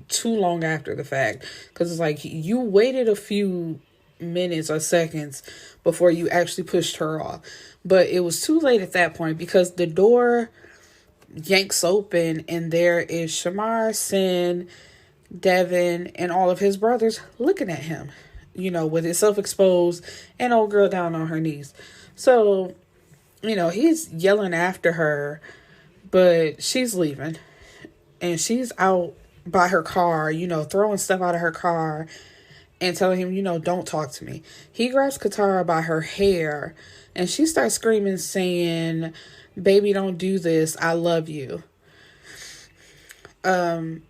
too long after the fact. Because it's like, you waited a few minutes or seconds before you actually pushed her off. But it was too late at that point because the door yanks open and there is Shamar, Cyn, Devin, and all of his brothers looking at him, with his self-exposed and old girl down on her knees. So, he's yelling after her, but she's leaving and she's out by her car, throwing stuff out of her car and telling him, don't talk to me. He grabs Katara by her hair and she starts screaming, saying, baby, don't do this. I love you. Shamar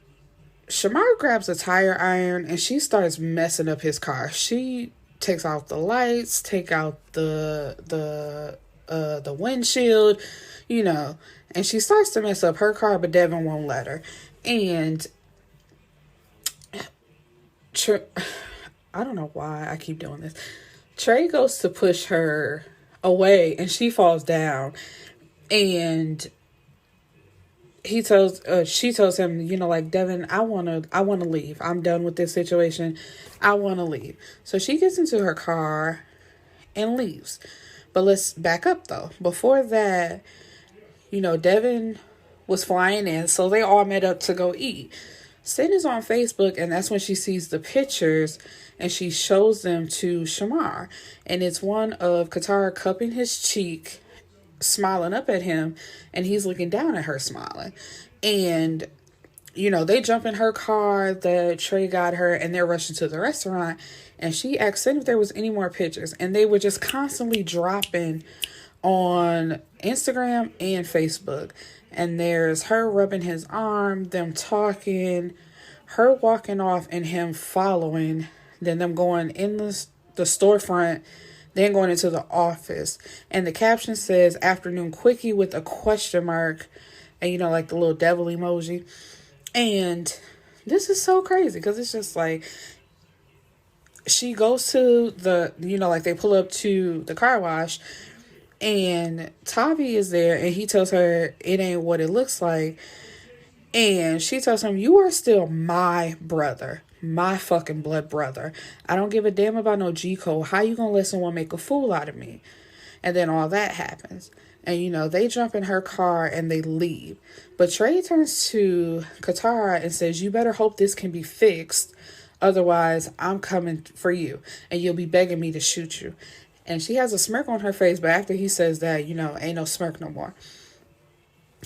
grabs a tire iron and she starts messing up his car. She takes out the lights, take out the windshield, and she starts to mess up her car, but Devin won't let her. And I don't know why I keep doing this. Tre goes to push her away and she falls down. And she tells him, Devin, I want to leave. I'm done with this situation. I want to leave. So she gets into her car and leaves. But let's back up though. Before that, Devin was flying in. So they all met up to go eat. Cyn is on Facebook and that's when she sees the pictures and she shows them to Shamar. And it's one of Katara cupping his cheek, smiling up at him, and he's looking down at her smiling. And they jump in her car that Tre got her and they're rushing to the restaurant, and she asked if there was any more pictures, and they were just constantly dropping on Instagram and Facebook. And there's her rubbing his arm, them talking, her walking off and him following, then them going in the storefront, then going into the office. And the caption says afternoon quickie with a question mark and like the little devil emoji. And this is so crazy because it's just like she goes to the they pull up to the car wash and Tavi is there and he tells her it ain't what it looks like. And she tells him, you are still my brother. My fucking blood brother. I don't give a damn about no G code. How you gonna let someone make a fool out of me? And then all that happens. And they jump in her car and they leave. But Tre turns to Katara and says, you better hope this can be fixed. Otherwise, I'm coming for you. And you'll be begging me to shoot you. And she has a smirk on her face. But after he says that, ain't no smirk no more.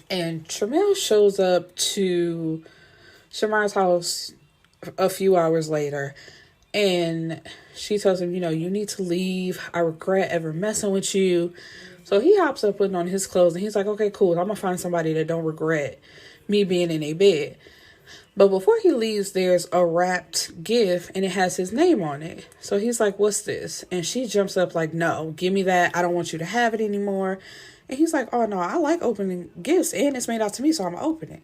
And Tremell shows up to Shamar's house a few hours later, and she tells him, you need to leave. I regret ever messing with you. So he hops up putting on his clothes and he's like, okay, cool. I'm gonna find somebody that don't regret me being in a bed. But before he leaves, there's a wrapped gift and it has his name on it. So he's like, what's this? And she jumps up like, no, give me that. I don't want you to have it anymore. And he's like, oh no, I like opening gifts and it's made out to me, so I'm gonna open it.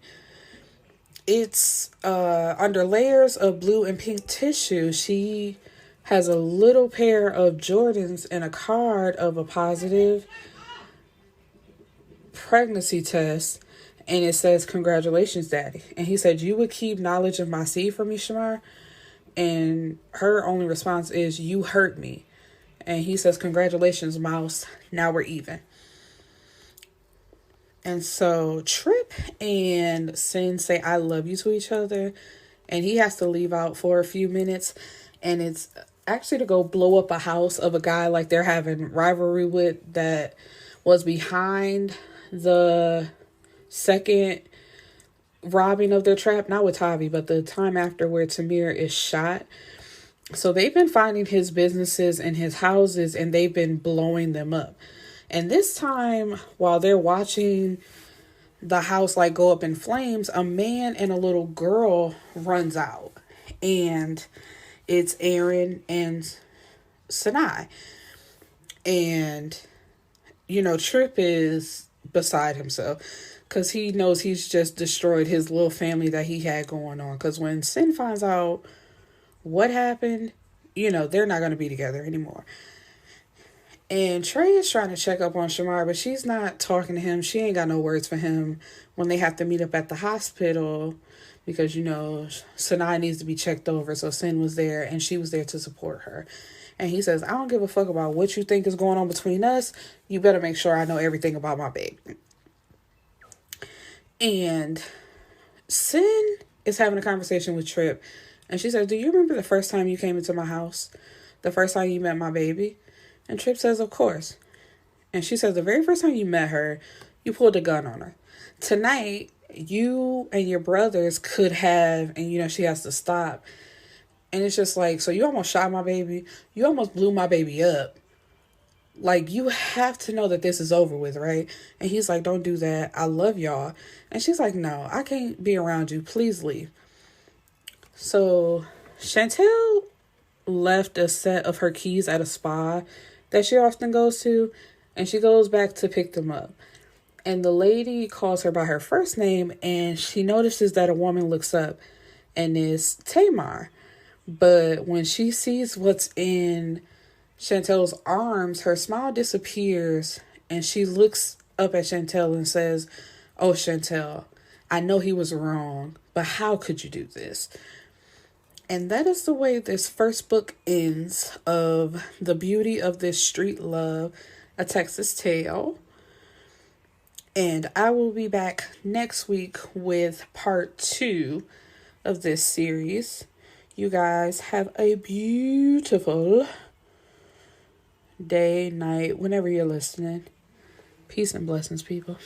It's under layers of blue and pink tissue. She has a little pair of Jordans and a card of a positive pregnancy test, and it says, "Congratulations, Daddy." And he said, "You would keep knowledge of my seed from me, Shamar?" And her only response is, "You hurt me." And he says, "Congratulations, Mouse. Now we're even." And so Tripp and Cyn say "I love you" to each other. And he has to leave out for a few minutes. And it's actually to go blow up a house of a guy like they're having rivalry with, that was behind the second robbing of their trap. Not with Tavi, but the time after, where Tamir is shot. So they've been finding his businesses and his houses, and they've been blowing them up. And this time, while they're watching the house like go up in flames, a man and a little girl runs out. And it's Aaron and Sinai. And, Tripp is beside himself, because he knows he's just destroyed his little family that he had going on. Because when Cyn finds out what happened, they're not going to be together anymore. And Tre is trying to check up on Shamar, but she's not talking to him. She ain't got no words for him when they have to meet up at the hospital, because, Sinai needs to be checked over. So Cyn was there, and she was there to support her. And he says, "I don't give a fuck about what you think is going on between us. You better make sure I know everything about my baby." And Cyn is having a conversation with Tripp. And she says, "Do you remember the first time you came into my house? The first time you met my baby?" And Tripp says, "Of course." And she says, "The very first time you met her, you pulled a gun on her. Tonight, you and your brothers could have," and she has to stop. And it's just like, "So you almost shot my baby. You almost blew my baby up. Like, you have to know that this is over with, right?" And he's like, "Don't do that. I love y'all." And she's like, "No, I can't be around you. Please leave." So Chantel left a set of her keys at a spa that she often goes to, and she goes back to pick them up. And the lady calls her by her first name, and she notices that a woman looks up, and it's Tamar. But when she sees what's in Chantel's arms, her smile disappears, and she looks up at Chantel and says, "Oh, Chantel, I know he was wrong, but how could you do this?" And that is the way this first book ends, of The Beauty of This Street Love, a Texas Tale. And I will be back next week with part 2 of this series. You guys have a beautiful day, night, whenever you're listening. Peace and blessings, people.